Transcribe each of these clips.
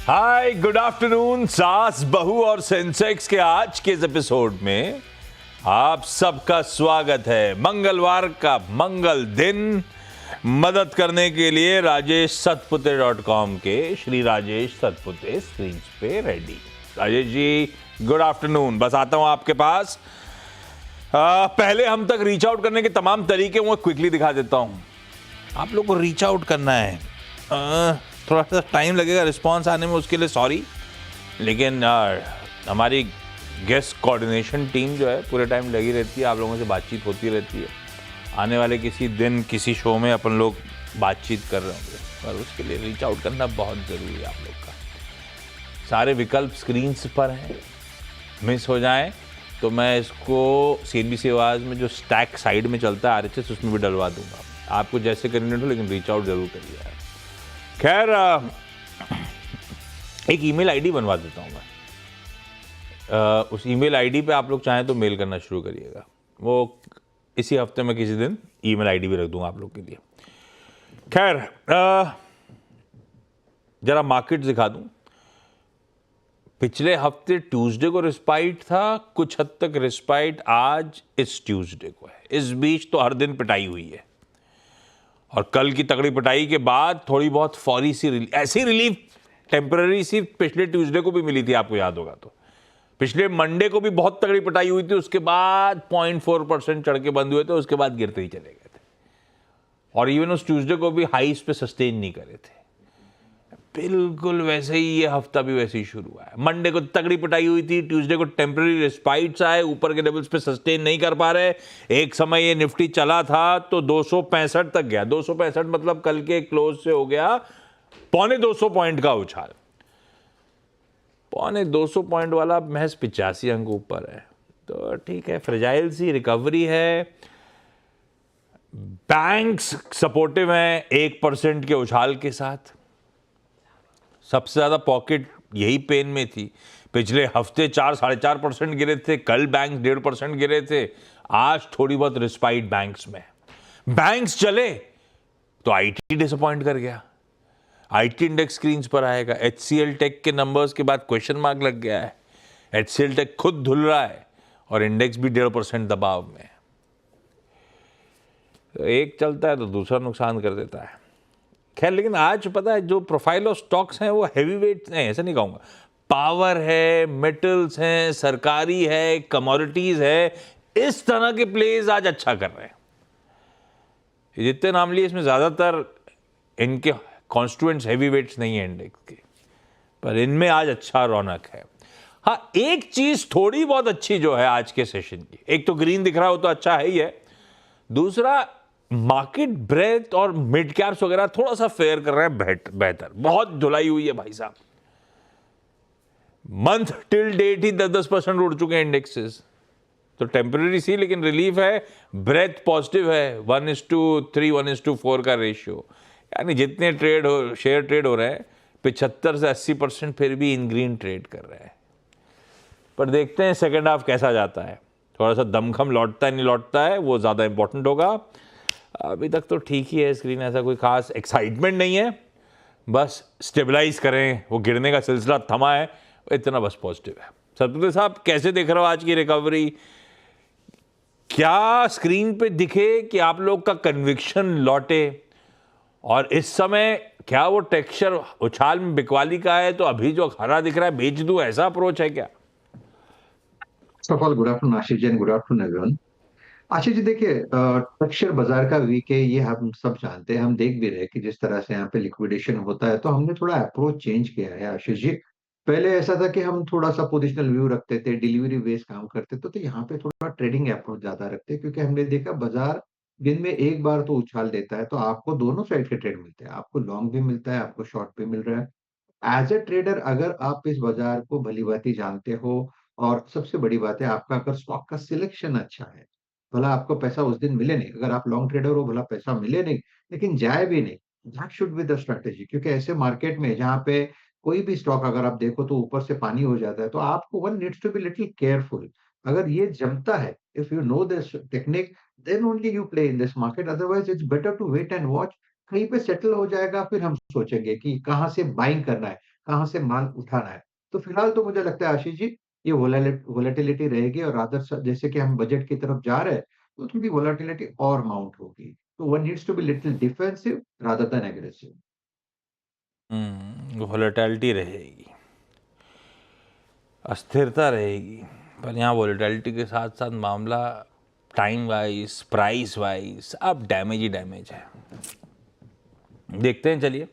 हाय, good afternoon. सास, बहू और सेंसेक्स के आज के इस एपिसोड में आप सबका स्वागत है। मंगलवार का मंगल दिन मदद करने के लिए rajeshsatpute.com के श्री राजेश सतपुते स्क्रीन पे ready. Rajesh ji, good afternoon. बस आता हूं आपके पास। पहले हम तक रीच आउट करने के तमाम तरीके वो क्विकली दिखा देता हूं। आप लोग को रीच आउट करना है, थोड़ा सा टाइम लगेगा रिस्पांस आने में, उसके लिए सॉरी। लेकिन हमारी गेस्ट कोऑर्डिनेशन टीम जो है पूरे टाइम लगी रहती है, आप लोगों से बातचीत होती रहती है। आने वाले किसी दिन किसी शो में अपन लोग बातचीत कर रहे होंगे, और उसके लिए रीच आउट करना बहुत ज़रूरी है आप लोग का। सारे विकल्प स्क्रीन्स पर हैं, मिस हो जाएं तो मैं इसको CNBC आवाज़ में जो स्टैक साइड में चलता है RHS, उसमें भी डलवा दूंगा। आपको जैसे करने हो, लेकिन रीच आउट जरूर करिए। खैर, एक ईमेल आईडी बनवा देता हूँ मैं। उस ईमेल आईडी पे आप लोग चाहें तो मेल करना शुरू करिएगा। वो इसी हफ्ते में किसी दिन ईमेल आईडी भी रख दूंगा आप लोग के लिए। खैर, जरा मार्केट दिखा दूं। पिछले हफ्ते ट्यूसडे को रिस्पाइट था, कुछ हद तक रिस्पाइट आज इस ट्यूसडे को है। इस बीच तो हर दिन पिटाई हुई है, और कल की तगड़ी पिटाई के बाद थोड़ी बहुत फौरी सी ऐसी रिलीफ टेम्पररी सी पिछले ट्यूसडे को भी मिली थी, आपको याद होगा तो। पिछले मंडे को भी बहुत तगड़ी पिटाई हुई थी, उसके बाद 0.4% चढ़ के बंद हुए थे, उसके बाद गिरते ही चले गए थे। और इवन उस ट्यूसडे को भी हाईस पे सस्टेन नहीं करे थे। बिल्कुल वैसे ही ये हफ्ता भी वैसे ही शुरू हुआ है। मंडे को तगड़ी पिटाई हुई थी, ट्यूसडे को टेम्पररी रिस्पाइट्स आए, ऊपर के लेवल्स पे सस्टेन नहीं कर पा रहे। एक समय ये निफ्टी चला था तो 265 तक गया। 265 मतलब कल के क्लोज से हो गया 250 पॉइंट का उछाल। 250 पॉइंट वाला महज 85 अंक ऊपर है, तो ठीक है, फ्रेजाइल सी रिकवरी है। बैंक्स सपोर्टिव हैं 1% के उछाल के साथ। सबसे ज़्यादा पॉकेट यही पेन में थी। पिछले हफ्ते 4-4.5% गिरे थे, कल बैंक 1.5% गिरे थे, आज थोड़ी बहुत रिस्पाइट बैंक्स में। बैंक्स चले तो IT डिसअपॉइंट कर गया। IT इंडेक्स स्क्रीन पर आएगा। HCL टेक के नंबर्स के बाद क्वेश्चन मार्क लग गया है। HCL टेक खुद धुल रहा है और इंडेक्स भी 1.5% दबाव में। तो एक चलता है तो दूसरा नुकसान कर देता है। खैर, लेकिन आज पता है जो प्रोफाइल ऑफ स्टॉक्स हैं वो हैवी वेट नहीं, ऐसा नहीं कहूँगा। पावर है, मेटल्स हैं, सरकारी है, कमोडिटीज है, इस तरह के प्लेज आज अच्छा कर रहे हैं। जितने नाम लिए इसमें ज़्यादातर इनके कॉन्स्टिट्यूएंट्स हैवी वेट्स नहीं है इंडेक्स के, पर इनमें आज अच्छा रौनक है। हाँ, एक चीज़ थोड़ी बहुत अच्छी जो है आज के सेशन की, एक तो ग्रीन दिख रहा हो तो अच्छा है ही है। दूसरा, मार्केट ब्रेथ और मिड कैप्स वगैरह थोड़ा सा फेयर कर रहे हैं बेहतर। बहुत धुलाई हुई है भाई साहब। मंथ टिल डेट ही 10% उड़ चुके हैं इंडेक्सेस, तो टेम्पररी सी लेकिन रिलीफ है। ब्रेथ पॉजिटिव है, 1:3 1:4 का रेशियो, यानी जितने शेयर ट्रेड हो रहे हैं 75 से 80% फिर भी इन ग्रीन ट्रेड कर रहे हैं। पर देखते हैं सेकेंड हाफ कैसा जाता है। थोड़ा सा दमखम लौटता है नहीं लौटता है, वो ज़्यादा इंपॉर्टेंट होगा। अभी तक तो ठीक ही है स्क्रीन, ऐसा कोई खास एक्साइटमेंट नहीं है। बस स्टेबलाइज करें, वो गिरने का सिलसिला थमा है, इतना बस पॉजिटिव है। सतपुते साहब, कैसे देख रहे हो आज की रिकवरी? क्या स्क्रीन पे दिखे कि आप लोग का कन्विक्शन लौटे? और इस समय क्या वो टेक्सचर उछाल में बिकवाली का है, तो अभी जो हरा दिख रहा है बेच दूं, ऐसा अप्रोच है क्या? Good afternoon Ashish ji, good afternoon everyone. Ashish ji, देखिए, टेक्सचर बाजार का वीक है, ये हम सब जानते हैं। हम देख भी रहे हैं कि जिस तरह से यहाँ पे लिक्विडेशन होता है, तो हमने थोड़ा अप्रोच चेंज किया है आशीष जी। पहले ऐसा था कि हम थोड़ा सा पोजिशनल व्यू रखते थे, डिलीवरी बेस्ड काम करते थे, तो यहाँ पे थोड़ा ट्रेडिंग अप्रोच ज्यादा रखते हैं, क्योंकि हमने देखा बाजार दिन में एक बार तो उछाल देता है, तो आपको दोनों साइड के ट्रेड मिलते हैं। आपको लॉन्ग भी मिलता है, आपको शॉर्ट भी मिल रहा है। एज ए ट्रेडर अगर आप इस बाजार को भलीभांति जानते हो, और सबसे बड़ी बात है आपका अगर स्टॉक का सिलेक्शन अच्छा है, भला आपको पैसा उस दिन मिले नहीं, अगर आप लॉन्ग ट्रेडर हो, भला पैसा मिले नहीं लेकिन जाए भी नहीं, that should be the strategy. क्योंकि ऐसे मार्केट में जहाँ पे कोई भी स्टॉक अगर आप देखो तो ऊपर से पानी हो जाता है, तो आपको one needs to be little careful. अगर ये जमता है, if you know this technique, then only you play in this market, otherwise it's better to wait and watch. कहीं पे सेटल हो जाएगा, फिर हम सोचेंगे कि कहाँ से बाइंग करना है, कहाँ से माल उठाना है। तो फिलहाल तो मुझे लगता है आशीष जी, ये वोलेटिलिटी रहेगी और रादर जैसे कि हम बजट की तरफ जा रहे हैं, तो थोड़ी वोलेटिलिटी और माउंट होगी। तो one needs to be little defensive rather than aggressive. Volatility रहेगी, अस्थिरता रहेगी, पर यहाँ वोलेटिलिटी के साथ साथ मामला टाइम वाइज, प्राइस वाइज, अब डैमेज ही डैमेज है। देखते हैं, चलिए,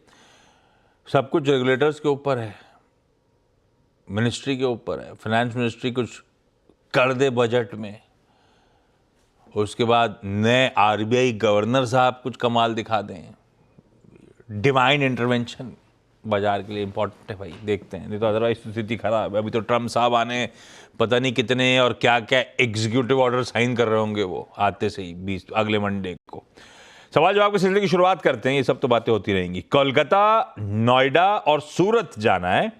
सब कुछ रेगुलेटर्स के ऊपर है, मिनिस्ट्री के ऊपर है। फाइनेंस मिनिस्ट्री कुछ कर दे बजट में, उसके बाद नए आरबीआई गवर्नर साहब कुछ कमाल दिखा दें, डिवाइन इंटरवेंशन बाजार के लिए इंपॉर्टेंट है भाई। देखते हैं, नहीं तो अदरवाइज स्थिति खराब है। अभी तो ट्रम्प साहब आने पता नहीं कितने और क्या क्या एग्जीक्यूटिव ऑर्डर साइन कर रहे होंगे वो आते से ही 20 अगले मंडे को। सवाल जवाब के सिलसिले की शुरुआत करते हैं, ये सब तो बातें होती रहेंगी। कोलकाता, नोएडा और सूरत जाना है।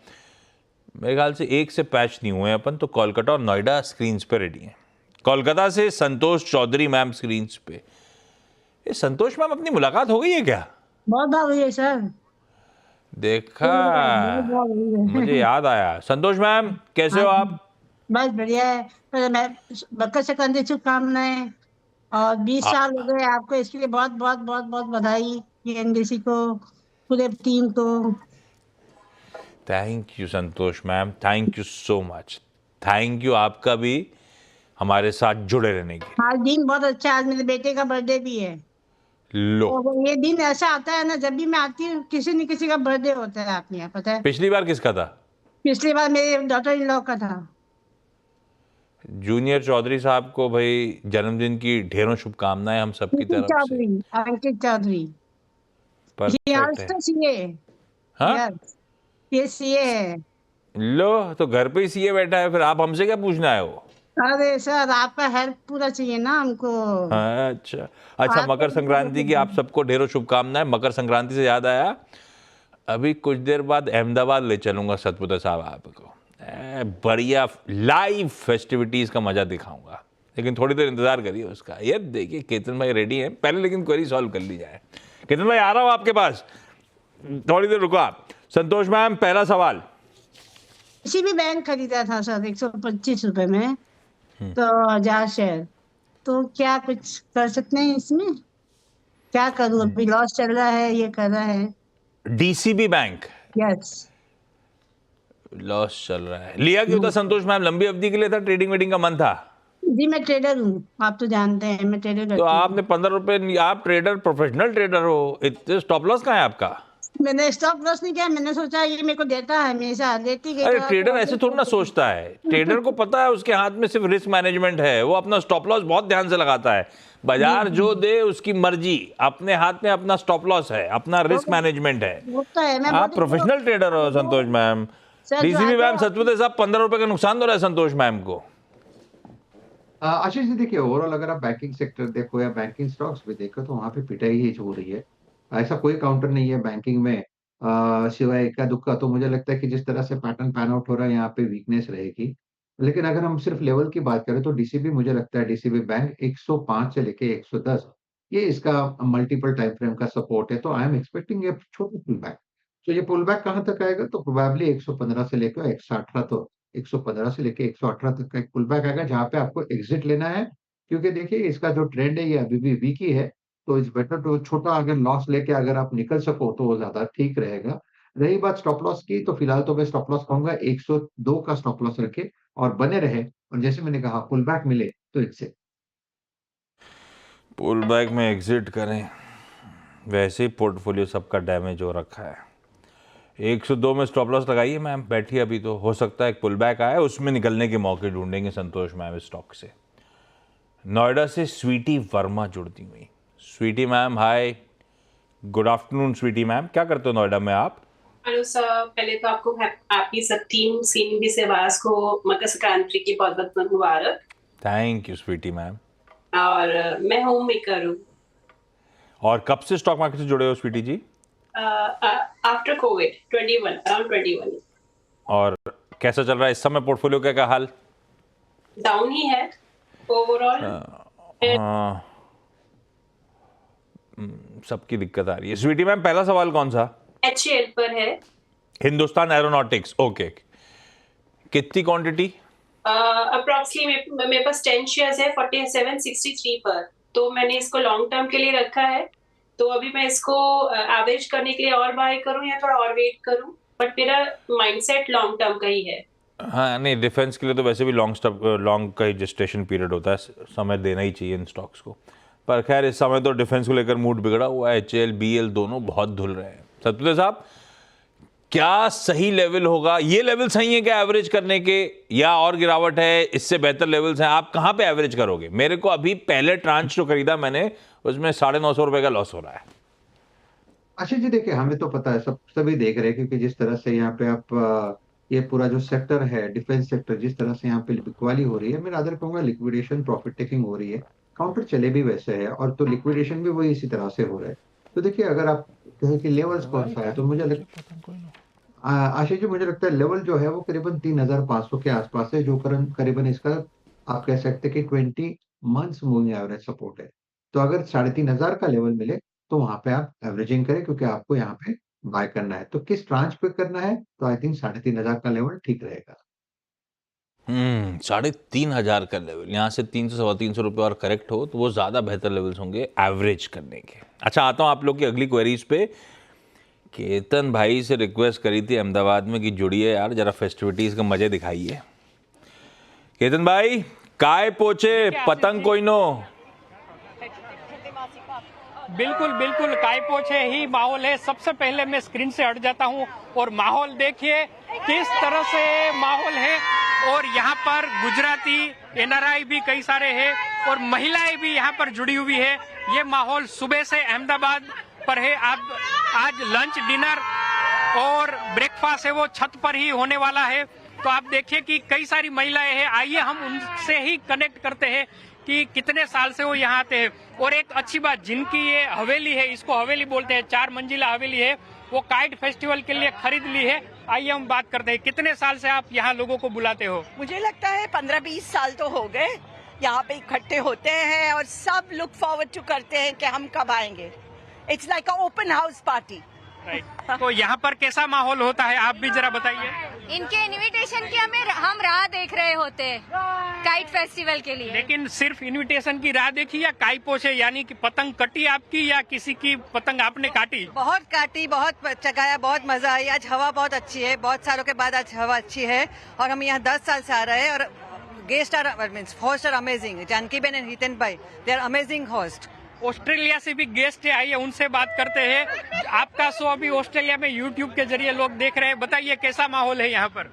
मेरे ख्याल से एक से पैच नहीं हुए अपन, तो कोलकाता और नोएडा स्क्रीन पे रेडी हैं। कोलकाता से संतोष चौधरी मैम स्क्रीन पे। ये संतोष मैम, अपनी मुलाकात हो गई है क्या? बहुत बार हुई है सर। देखा, बहुत बार हुई है। मुझे याद आया। संतोष मैम, कैसे हो आप? बस बढ़िया है। पहले मैं मकर संक्रांति की शुभकामनाएं, और 20 आ- साल हो गए आपको, इसके लिए बहुत बहुत बहुत बहुत बधाई एनडीसी को, पूरे टीम को। Thank you Santosh ma'am, thank you so much. Thank you आपका भी हमारे साथ जुड़े रहने के आज दिन बहुत अच्छा है, आज मेरे बेटे का बर्थडे भी है। लिए। लो, और ये दिन ऐसा आता है ना, जब भी मैं आती हूँ किसी न किसी का बर्थडे होता है आपके यहाँ, पता है। पिछली बार किसका था? पिछली बार मेरे डॉटर इन लॉ का था। जूनियर चौधरी साहब को भाई जन्मदिन की ढेरों शुभकामनाएं हम सबकी अंकित तरफ से। चौधरी, अंकित चौधरी। He परफेक्ट है। also CA. हाँ, Yes, ये सीए है। लो, तो घर पे ही सीए बैठा है, फिर आप हमसे क्या पूछना है वो? अरे सर, आपका हेल्प पूरा चाहिए ना हमको। अच्छा अच्छा, आप मकर संक्रांति की आप सबको ढेरों शुभकामनाएं। मकर संक्रांति से याद आया, अभी कुछ देर बाद अहमदाबाद ले चलूंगा सतपुता साहब आपको। बढ़िया लाइव फेस्टिविटीज का मजा दिखाऊंगा, लेकिन थोड़ी देर इंतजार करिए उसका। ये देखिए, केतन भाई रेडी हैं पहले, लेकिन क्वेरी सॉल्व कर ली जाए। केतन भाई, आ रहा हूं आपके पास, थोड़ी देर रुको आप। संतोष मैम, पहला सवाल। किसी भी बैंक खरीदा था सर 125 रुपए में, तो 1000 शेयर, तो क्या कुछ कर सकते हैं इसमें? क्या करूं, अभी लॉस चल रहा है, ये कर रहा है। DCB bank yes. लॉस चल रहा है, लिया क्यों था संतोष मैम? लंबी अवधि के लिए था, ट्रेडिंग वेडिंग का मन था? जी मैं ट्रेडर हूँ, आप तो जानते हैं मैं ट्रेडर तो करती हूँ। आपने 15 रुपए, आप ट्रेडर, प्रोफेशनल ट्रेडर हो, इतने स्टॉप लॉस कहाँ है आपका? मैंने स्टॉप लॉस नहीं किया, मैंने सोचा ये मेरे को देता है हमेशा, देती गई। अरे तो ट्रेडर ऐसे थोड़ा ना सोचता है। ट्रेडर को पता है उसके हाथ में सिर्फ रिस्क मैनेजमेंट है, वो अपना स्टॉप लॉस बहुत ध्यान से लगाता है। बाजार जो दे उसकी मर्जी, अपने हाथ में अपना स्टॉप लॉस है, अपना रिस्क मैनेजमेंट है। वो तो है, मैं आप प्रोफेशनल ट्रेडर हो संतोष मैम। डीसीबी मैम, सतपुते साहब 15 रुपए का नुकसान हो रहा है संतोष मैम को। आशीष जी देखिए, ओवरऑल अगर आप बैंकिंग सेक्टर देखो या बैंकिंग स्टॉक्स भी देखो, तो वहां पे पिटाई ही हो रही है। ऐसा कोई काउंटर नहीं है बैंकिंग में, सिवाय इक्का दुक्का। तो मुझे लगता है कि जिस तरह से पैटर्न पैन आउट हो रहा है, यहाँ पे वीकनेस रहेगी। लेकिन अगर हम सिर्फ लेवल की बात करें, तो डीसीबी, मुझे लगता है डीसीबी बैंक 105 से लेके 110, ये इसका मल्टीपल टाइम फ्रेम का सपोर्ट है। तो आई एम एक्सपेक्टिंग ए छोटा पुल बैक। तो ये पुल बैक कहाँ तक आएगा? तो प्रोबेबली 115 से लेकर 118, तो 115 से लेके 118 तक का एक पुल बैक आएगा, जहाँ पे आपको एग्जिट लेना है। क्योंकि देखिए, इसका जो ट्रेंड है ये अभी भी वीक ही है। तो इट्स बेटर टू छोटा अगर लॉस लेके अगर आप निकल सको, तो वो ज्यादा ठीक रहेगा। रही बात स्टॉप लॉस की, तो फिलहाल तो मैं स्टॉप लॉस कहूंगा 102 का स्टॉप लॉस रखे और बने रहे। और जैसे मैंने कहा, पुल बैक मिले तो इससे पुल बैक में एग्जिट करें, वैसे ही पोर्टफोलियो सबका डैमेज हो रखा है। 102 में स्टॉप लॉस लगाइए मैम, बैठिए। अभी तो हो सकता है एक पुल बैक आए, उसमें निकलने के मौके ढूंढेंगे संतोष मैम स्टॉक से। नोएडा से स्वीटी वर्मा जुड़ती हुई। स्वीटी मैम, हाय, गुड आफ्टरनून। स्वीटी मैम, क्या करते हो नोएडा में आप? हेलो सर, पहले तो आपको आपकी सब टीम सीएनबी सेवास को मकर संक्रांति की बहुत बहुत मुबारक। Thank you Sweety ma'am. और मैं होम मेकर हूँ। और कब से स्टॉक मार्केट से जुड़े हो Sweety ji? After covid 21, around 21। और कैसा चल रहा है इस समय पोर्टफोलियो का क्या हाल? डाउन ही है ओवरऑल। हाँ, सबकी दिक्कत आ रही है। स्वीटी मैम, पहला सवाल कौन सा? एचएल पर है। Hindustan aeronautics, okay. कितनी क्वांटिटी? अप्रोक्सीमेटली मेरे पास 10 शेयर्स है 47.63 पर, तो मैंने इसको लॉन्ग टर्म के लिए रखा है। तो अभी मैं इसको एवरेज करने के लिए और बाय करूं या थोड़ा और वेट करूं, बट मेरा माइंडसेट लॉन्ग टर्म का ही है। हाँ नहीं, डिफेंस के लिए तो वैसे भी लॉन्ग का ही जेस्टेशन पीरियड होता है, समय देना ही चाहिए इन स्टॉक्स को। पर खैर इस समय तो डिफेंस को लेकर मूड बिगड़ा हुआ है, HAL BL दोनों बहुत धुल रहे हैं। सतपुते साहब, क्या सही लेवल होगा? ये लेवल सही है क्या एवरेज करने के, या और गिरावट है, इससे बेहतर लेवल्स हैं? आप कहाँ पे एवरेज करोगे? मेरे को अभी पहले ट्रांच जो खरीदा मैंने उसमें 950 रुपए का लॉस हो रहा है। आशीष जी देखिए, हमें तो पता है, सभी देख रहे हैं, क्योंकि जिस तरह से यहाँ पे आप ये पूरा जो सेक्टर है, डिफेंस सेक्टर, जिस तरह से यहाँ पे बिकवाली हो रही है, मैं रादर कहूंगा लिक्विडेशन प्रॉफिट टेकिंग हो रही है। काउंटर चले भी वैसे है, और तो लिक्विडेशन भी वही इसी तरह से हो रहा है। तो देखिए, अगर आप कहें कि लेवल्स कौन सा है, तो आशीष जी मुझे लगता है लेवल जो है वो करीबन 3500 के आसपास है, जो करीबन इसका आप कह सकते हैं कि 20 मंथ्स मूविंग एवरेज सपोर्ट है। तो अगर 3500 का लेवल मिले तो वहां पे आप एवरेजिंग करें, क्योंकि आपको यहाँ पे बाय करना है। तो किस ट्रांच पे करना है, तो आई थिंक 3500 का लेवल ठीक रहेगा। 3500 का लेवल, यहाँ से 300-325 रुपये और करेक्ट हो तो वो ज़्यादा बेहतर लेवल्स होंगे एवरेज करने के। अच्छा, आता हूँ आप लोग की अगली क्वेरीज पे। केतन भाई से रिक्वेस्ट करी थी अहमदाबाद में कि जुड़िए यार, जरा फेस्टिविटीज़ का मज़े दिखाइए। केतन भाई, काय पोचे पतंग कोई नो। बिल्कुल बिल्कुल, काय पोछे ही माहौल है। सबसे पहले मैं स्क्रीन से हट जाता हूं और माहौल देखिए किस तरह से माहौल है। और यहाँ पर गुजराती NRI भी कई सारे हैं और महिलाएं भी यहाँ पर जुड़ी हुई है। ये माहौल सुबह से अहमदाबाद पर है। आज लंच, डिनर और ब्रेकफास्ट है वो छत पर ही होने वाला है। तो आप देखिए कि कई सारी महिलाएं हैं। आइए हम उनसे ही कनेक्ट करते हैं कि कितने साल से वो यहाँ आते हैं। और एक अच्छी बात, जिनकी ये हवेली है, इसको हवेली बोलते हैं, 4 मंजिला हवेली है, वो काइट फेस्टिवल के लिए खरीद ली है। आइए हम बात करते हैं, कितने साल से आप यहाँ लोगों को बुलाते हो? मुझे लगता है 15-20 साल तो हो गए। यहाँ पे इकट्ठे होते हैं और सब लुक फॉरवर्ड टू करते हैं कि हम कब आएंगे। It's like a open house party. तो यहाँ पर कैसा माहौल होता है, आप भी जरा बताइए। इनके इनविटेशन की हम राह देख रहे होते हैं काइट फेस्टिवल के लिए। लेकिन सिर्फ इनविटेशन की राह देखी या काई पोछे, यानी कि पतंग कटी आपकी या किसी की पतंग आपने काटी? बहुत काटी, बहुत चगाया, बहुत मजा आई। आज हवा बहुत अच्छी है, बहुत सालों के बाद आज हवा अच्छी है। और हम यहाँ 10 साल से आ रहे हैं और guest are means host are amazing. Janki ben and Hiten bhai, they are amazing host. Australia से भी गेस्ट है, आइए उनसे बात करते हैं। आपका शो अभी ऑस्ट्रेलिया में यूट्यूब के जरिए लोग देख रहे हैं, बताइए कैसा माहौल है यहाँ पर?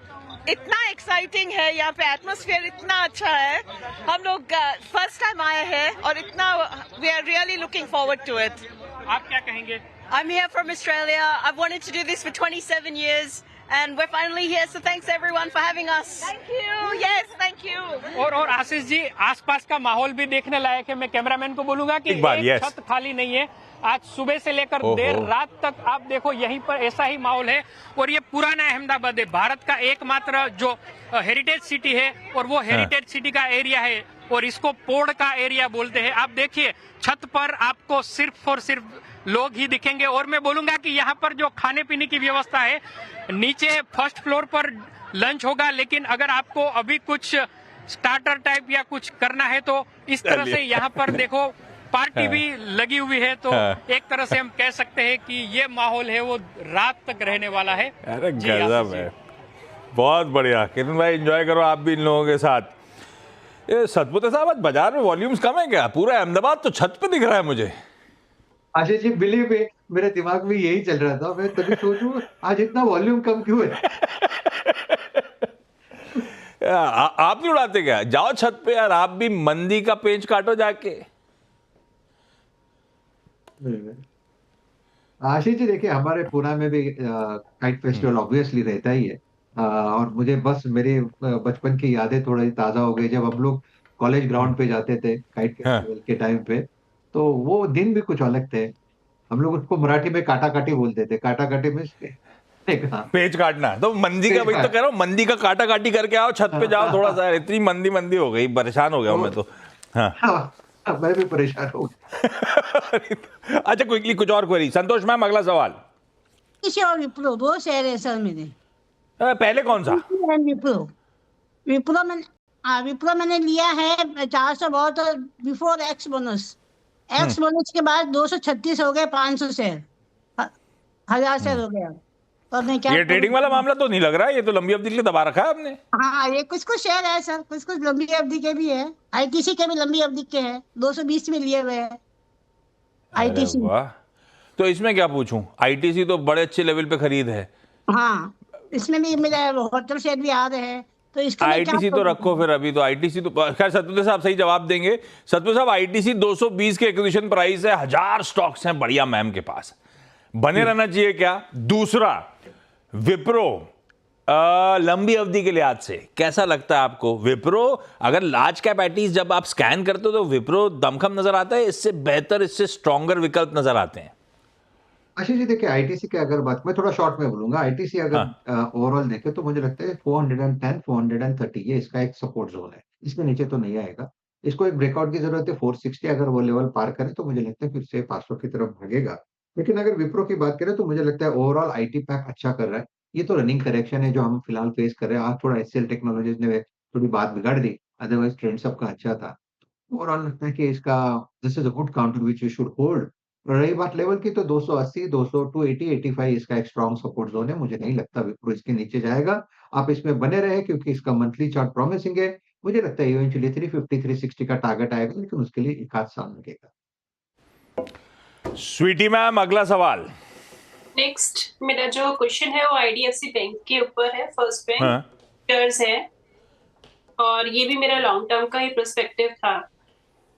इतना एक्साइटिंग है यहाँ पे, एटमॉस्फेयर इतना अच्छा है। हम लोग फर्स्ट टाइम आए हैं और इतना we are really looking forward to it. आप क्या कहेंगे? I'm here from Australia. I've wanted to do this for 27 years and we're finally here, so thanks everyone for having us. Thank you. Yes, thank you. और आशीष जी, आसपास का माहौल भी देखने लायक है। मैं कैमरामैन को बोलूंगा कि एक छत खाली नहीं है। आज सुबह से लेकर देर रात तक आप देखो, यहीं पर ऐसा ही माहौल है। और ये पुराना अहमदाबाद है, भारत का एकमात्र जो हेरिटेज सिटी है, और वो हेरिटेज सिटी का एरिया है और इसको पोड़ का एरिया बोलते हैं। आप देखिए, छत पर आपको सिर्फ और सिर्फ लोग ही दिखेंगे। और मैं बोलूंगा कि यहाँ पर जो खाने पीने की व्यवस्था है, नीचे फर्स्ट फ्लोर पर लंच होगा, लेकिन अगर आपको अभी कुछ स्टार्टर टाइप या कुछ करना है तो इस तरह से यहाँ पर देखो पार्टी भी लगी हुई है। तो एक तरह से हम कह सकते हैं कि ये माहौल है वो रात तक रहने वाला है। अरे गजब है, बहुत बढ़िया। किरण भाई एंजॉय करो आप भी इन लोगों के साथ। ये सतपुते साहब, आज बाजार में वॉल्यूम्स कम है क्या? पूरा अहमदाबाद तो छत पे दिख रहा है मुझे। आशीष जी बिलीव में मेरे दिमाग में यही चल रहा था, मैं तभी सोचूं आज इतना वॉल्यूम कम क्यों है। आप नहीं उड़ाते क्या? जाओ छत पे यार, आप भी मंदी का पेंच काटो जाके। आशीष जी देखिए, हमारे पुणे में भी काइट फेस्टिवल ऑब्वियसली रहता ही है। और मुझे बस मेरे बचपन की यादें थोड़ी ताजा हो गई, जब हम लोग कॉलेज ग्राउंड पे जाते थे काइट फेस्टिवल के टाइम पे। तो वो दिन भी कुछ अलग थे। हम लोग उसको मराठी में काटा काटी बोलते थे। काटा काटी में पेज काटना, तो मंदी का, भाई तो कह रहा हूँ, मंदी का काटा काटी करके आओ, छत पे जाओ थोड़ा सा। इतनी मंदी हो गई, परेशान हो गया मैं तो। हाँ मैं भी परेशान हूँ। अच्छा, क्विकली कुछ और क्वेरी। संतोष मैम, अगला सवाल। ITC और विप्रो दो शेयर है सर मेरे। पहले कौन सा? विप्रो विप्रो मैंने विप्रो मैंने लिया है 400 बहुत before x bonus. X bonus के बाद 236 हो गए, 500 शेयर 1000 शेयर हो गया। तो मैं क्या ये ट्रेडिंग वाला मामला तो नहीं लग रहा है, ये तो लंबी अवधि के लिए दबा रखा है आपने। हाँ, ये कुछ कुछ शेयर है सर, कुछ कुछ लंबी अवधि के भी है। ITC के भी लंबी अवधि के हैं, 220 में लिए हुए हैं ITC। वाह, तो इसमें क्या पूछूं, ITC तो बड़े अच्छे लेवल पे खरीद है। हाँ, इसमें भी मेरा होटल शेयर भी आ रहे हैं, तो इसका मैं क्या ITC तो रखो फिर, अभी तो ITC तो खैर सतपुते साहब सही जवाब देंगे। सतपुते साहब, ITC 220 के एक्विजिशन प्राइस है, 1000 स्टॉक्स हैं बढ़िया मैम के पास, बने रहना चाहिए क्या? दूसरा, विप्रो लंबी अवधि के लिहाज से कैसा लगता है आपको? विप्रो अगर लार्ज कैप ITC जब आप स्कैन करते हो तो विप्रो दमखम नजर आता है, इससे बेहतर, इससे स्ट्रॉन्गर विकल्प नजर आते हैं? आशीष जी देखिए, ITC की अगर बात, मैं थोड़ा शॉर्ट में बोलूंगा, ITC अगर ओवरऑल देखे तो मुझे लगता है 410 430 ये इसका एक सपोर्ट जोन है, इसके नीचे तो नहीं आएगा। इसको एक ब्रेकआउट की जरूरत है 460, अगर वो लेवल पार करे तो मुझे लगता है फिर से 500 की तरफ भागेगा। लेकिन अगर विप्रो की बात करें तो मुझे लगता है ओवरऑल IT पैक अच्छा कर रहा है। ये तो रनिंग करेक्शन है जो हम फिलहाल फेस कर रहे हैं। आज थोड़ा HCL टेक्नोलॉजीज ने थोड़ी बात बिगाड़ दी, अदरवाइज ट्रेंड सबका अच्छा था। ओवरऑल लगता है कि इसका this is a good counter which you should hold. रही बात लेवल की तो 280, 200 टू 80, 85 इसका एक स्ट्रॉन्ग सपोर्ट जोन है। मुझे नहीं लगता विप्रो इसके नीचे जाएगा। आप इसमें बने रहे क्योंकि इसका मंथली चार्ट प्रॉमिसिंग है। मुझे लगता है इवेंचुअली 350, 360 का टारगेट आएगा, लेकिन उसके लिए एक आध साल लगेगा। स्वीटी मैम, अगला सवाल। नेक्स्ट मेरा जो क्वेश्चन है वो IDFC बैंक के ऊपर है। फर्स्ट बैंक शेयर्स है और ये भी मेरा लॉन्ग टर्म का ही पर्सपेक्टिव था।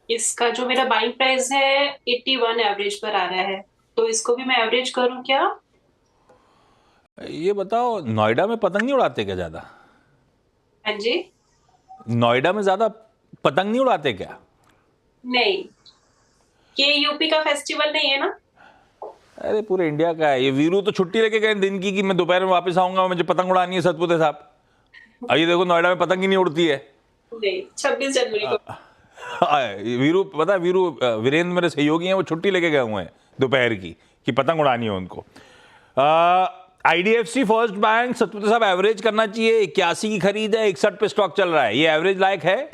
इसका जो मेरा बाइंग प्राइस है 81 एवरेज पर आ रहा है, तो इसको भी मैं एवरेज करूं क्या? ये बताओ, नोएडा में पतंग नहीं उड़ाते क्या ज्यादा? हाँ जी। नोएडा में ज्यादा पतंग नहीं उड़ाते क्या? नहीं, ये यूपी का फेस्टिवल नहीं है ना? अरे पूरे इंडिया का है। ये वीरू तो छुट्टी लेके गए दिन की कि मैं दोपहर में वापस आऊंगा, मुझे पतंग उड़ानी है सतपुते साहब। अब ये देखो, नोएडा में पतंग ही नहीं उड़ती है। नहीं, 26 जनवरी को। वीरू पता है, वीरेंद्र मेरे सहयोगी हैं, वो छुट्टी लेके गए हुए हैं दोपहर की कि पतंग उड़ानी है उनको। IDFC फर्स्ट बैंक, सतपुते साहब, एवरेज करना चाहिए। 81 की खरीद है, 61 पे स्टॉक चल रहा है, ये एवरेज लायक है?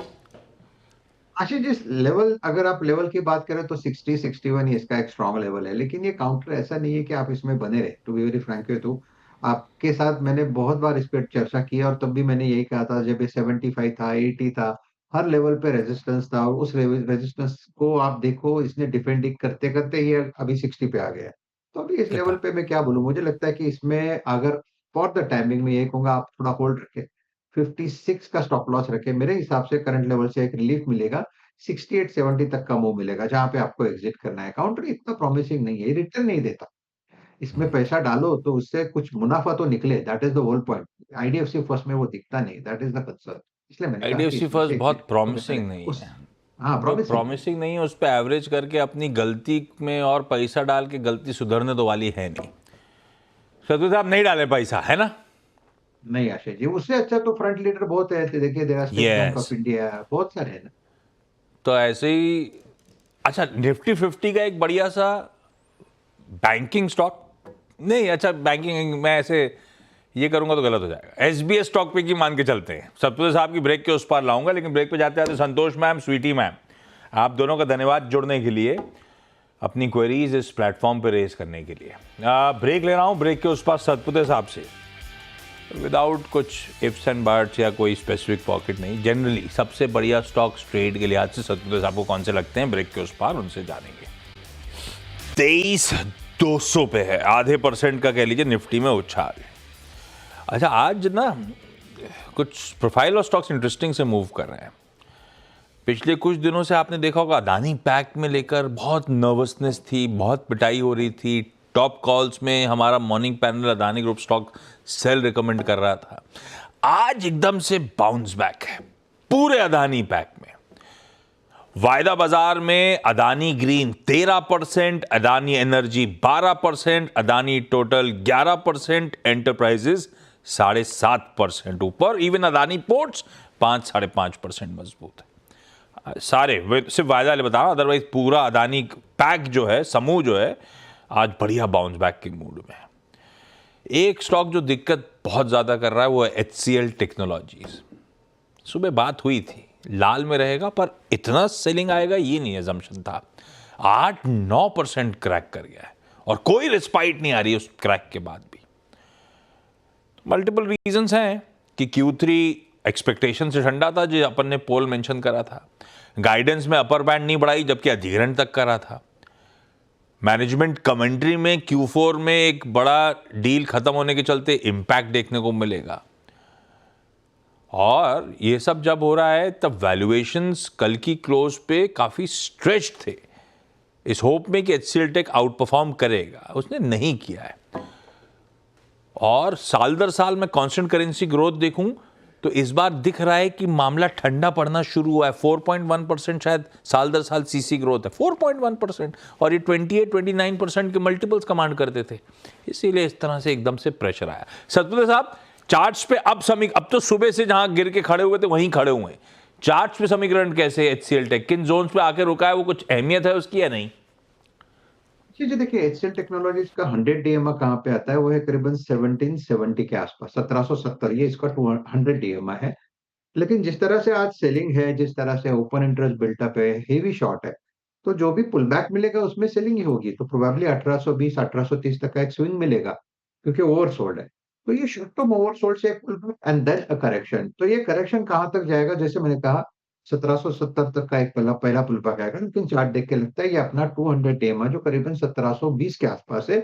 आशीष जिस लेवल, अगर आप लेवल की बात करें तो 60, 61 ये इसका एक स्ट्रॉन्ग लेवल है, लेकिन ये काउंटर ऐसा नहीं है कि आप इसमें बने रहे। टू बी वेरी फ्रैंक तो आपके साथ मैंने बहुत बार इस पर चर्चा की और तब भी मैंने यही कहा था, जब ये 75 था, 80 था, हर लेवल पे रेजिस्टेंस था और उस रेजिस्टेंस को आप देखो, इसने डिफेंडिंग करते करते ये अभी 60 पे आ गया है। तो अभी इस लेवल पे मैं क्या बोलूं, मुझे लगता है कि इसमें अगर फॉर द टाइमिंग में यही कहूंगा, आप थोड़ा होल्ड रखें, 56 का स्टॉप लॉस रखें। मेरे हिसाब से करंट लेवल से एक रिलीफ मिलेगा, 68, 70 तक का मूव मिलेगा जहां पे आपको एग्जिट करना है। काउंटर इतना प्रॉमिसिंग नहीं है, रिटर्न नहीं देता। इसमें पैसा डालो तो उससे कुछ मुनाफा तो निकले, that is the whole point. IDFC first में वो दिखता नहीं, दैट इज द कंसर्न। इसलिए मैंने कहा कि IDFC इसमें फर्स्ट से बहुत प्रॉमिसिंग नहीं है। हाँ, प्रॉमिसिंग नहीं है, उस पर एवरेज करके अपनी गलती में और पैसा डाल के गलती सुधरने तो वाली है नहीं। सतपुते साहब, नहीं डाले पैसा, है ना? नहीं आशीष जी, उससे अच्छा तो फ्रंट लीडर बहुत है। देखिए, there are state bank of India, बहुत सारे हैं ना। तो ऐसे ही, अच्छा, निफ्टी 50 का एक बढ़िया सा बैंकिंग स्टॉक नहीं, अच्छा बैंकिंग मैं ऐसे ये करूंगा तो गलत हो जाएगा। SBS स्टॉक पे की मान के चलते हैं। सतपुते साहब की ब्रेक के उस पार लाऊंगा, लेकिन ब्रेक पे जाते जाते संतोष मैम, स्वीटी मैम, आप दोनों का धन्यवाद जुड़ने के लिए, अपनी क्वेरीज इस प्लेटफॉर्म पे रेज करने के लिए। ब्रेक ले रहा हूं, ब्रेक के उस पार सतपुते साहब से विदाउट कुछ इफ्स एंड बट्स या कोई स्पेसिफिक पॉकेट नहीं, जनरली सबसे बढ़िया स्टॉक्स ट्रेड के लिहाज से सतपुते साहब को कौन से लगते हैं, ब्रेक के उस पार उनसे जानेंगे। 23,200 पे है, आधे % का कह लीजिए निफ्टी में उछाल। अच्छा, आज ना कुछ प्रोफाइल और स्टॉक्स इंटरेस्टिंग से मूव कर रहे हैं। पिछले कुछ दिनों से आपने देखा होगा, अदानी पैक में लेकर बहुत नर्वसनेस थी, बहुत पिटाई हो रही थी। टॉप कॉल्स में हमारा morning panel Adani group stock sell recommend कर रहा था। आज एकदम से बाउंस बैक है पूरे अदानी पैक में। वायदा बाजार में Adani green 13%, Adani energy 12%, Adani total 11%, enterprises 7.5% ऊपर। इवन अदानी पोर्ट्स 5-5.5% मजबूत है। सारे सिर्फ वायदा ले बता रहा हूं, अदरवाइज पूरा अदानी पैक जो है, समूह जो है, आज बढ़िया बाउंस बैक के मूड में है। एक स्टॉक जो दिक्कत बहुत ज़्यादा कर रहा है वो है HCL टेक्नोलॉजीज। सुबह बात हुई थी लाल में रहेगा, पर इतना सेलिंग आएगा ये नहीं अजम्पशन था। 8-9% क्रैक कर गया है और कोई रिस्पाइट नहीं आ रही उस क्रैक के बाद भी। मल्टीपल रीजंस हैं कि Q3 एक्सपेक्टेशन से ठंडा था, जो अपन ने पोल मेंशन करा था। गाइडेंस में अपर बैंड नहीं बढ़ाई जबकि अधिग्रहण तक करा था। मैनेजमेंट कमेंट्री में Q4 में एक बड़ा डील खत्म होने के चलते इंपैक्ट देखने को मिलेगा। और ये सब जब हो रहा है तब वैल्यूएशंस कल की क्लोज पे काफी स्ट्रेच्ड थे, इस होप में कि HCL टेक आउट परफॉर्म करेगा। उसने नहीं किया है। और साल दर साल मैं कांस्टेंट करेंसी ग्रोथ देखूं तो इस बार दिख रहा है कि मामला ठंडा पड़ना शुरू हुआ है। 4.1% शायद साल दर साल सीसी ग्रोथ है, 4.1%, और ये 28-29% के मल्टीपल्स कमांड करते थे। इसीलिए इस तरह से एकदम से प्रेशर आया। सतपुत्र साहब, चार्ट्स पे अब तो सुबह से जहां गिर के खड़े हुए थे वहीं खड़े हुए हैं। चार्ट्स पे समीकरण कैसे है HCL टेक, किन जोन्स पे आके रुका है, वो कुछ अहमियत है उसकी या नहीं? जी देखिए, HCL टेक्नोलॉजीज का 100 DMA कहाँ पे आता है, वो है करीबन 1770 के आसपास, 1770, ये इसका 100 DMA है। लेकिन जिस तरह से आज सेलिंग है, जिस तरह से ओपन इंटरेस्ट बिल्टअप है, हेवी शॉर्ट है, तो जो भी पुल बैक मिलेगा उसमें सेलिंग ही होगी। तो प्रोबेबली 1820 1830 तक का एक स्विंग मिलेगा, क्योंकि ओवरसोल्ड है। तो ये शॉर्ट टर्म ओवरसोल्ड से एक pull back and then a correction. तो ये करेक्शन कहाँ तक जाएगा, जैसे मैंने कहा 1770 तक का एक पहला पुल बैक आएगा। लेकिन चार्ट देख के लगता है ये अपना 200 DMA जो करीबन 1720 के आसपास है,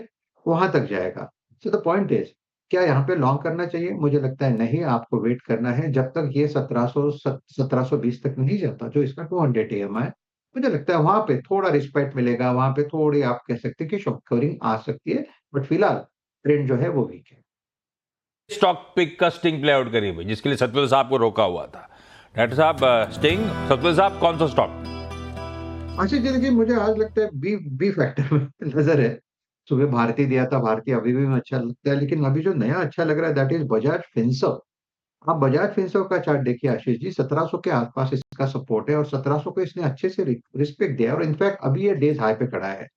वहां तक जाएगा। सो द पॉइंट इज, क्या यहाँ पे लॉन्ग करना चाहिए? मुझे लगता है नहीं, आपको वेट करना है जब तक ये 1720 तक नहीं जाता, जो इसका 200 DMA है। मुझे लगता है वहां पे थोड़ा रिस्पेक्ट मिलेगा, वहां पे थोड़ी आप कह सकते हैं कि शॉर्ट कवरिंग आ सकती है, बट फिलहाल ट्रेंड जो है वो वीक है। स्टॉक पिक का स्टिंग प्ले आउट करिए भाई, जिसके लिए सतपुत्र साहब को रोका हुआ था। डॉक्टर साहब, स्टिंग, सतपुत्र साहब, कौन सा स्टॉक? अच्छा जी, देखिए मुझे आज लगता है बी फैक्टर में नजर है। सुबह भारती दिया था, भारती अभी भी अच्छा लगता है, लेकिन अभी जो नया अच्छा लग रहा है दैट इज बजाज फिनसर्व। आप बजाज फिनसर्व का चार्ट देखिए आशीष जी, 1700 के आसपास इसका सपोर्ट है और 1700 को इसने अच्छे से रिस्पेक्ट दिया है, और इनफैक्ट अभी ये डेज हाई पे खड़ा है।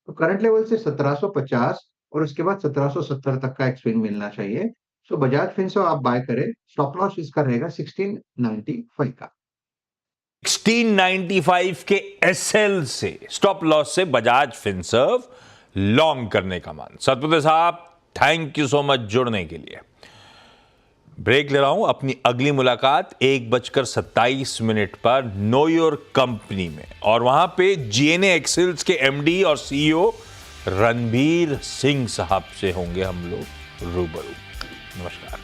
तो करंट लेवल से 1750 और उसके बाद 1770 तक का एक स्विंग मिलना चाहिए। सो बजाज फिनसर्व आप बाय करें, स्टॉप लॉस इसका रहेगा 1695 का। 1695 के SL से स्टॉप लॉस से बजाज फिनसर्व लॉन्ग करने का मान। सतपुत्र साहब, थैंक यू सो मच जुड़ने के लिए। ब्रेक ले रहा हूं। अपनी अगली मुलाकात 1:27 पर नो योर कंपनी में, और वहां पे GNA एक्सेल्स के MD और CEO रणबीर सिंह साहब से होंगे हम लोग रूबरू। नमस्कार।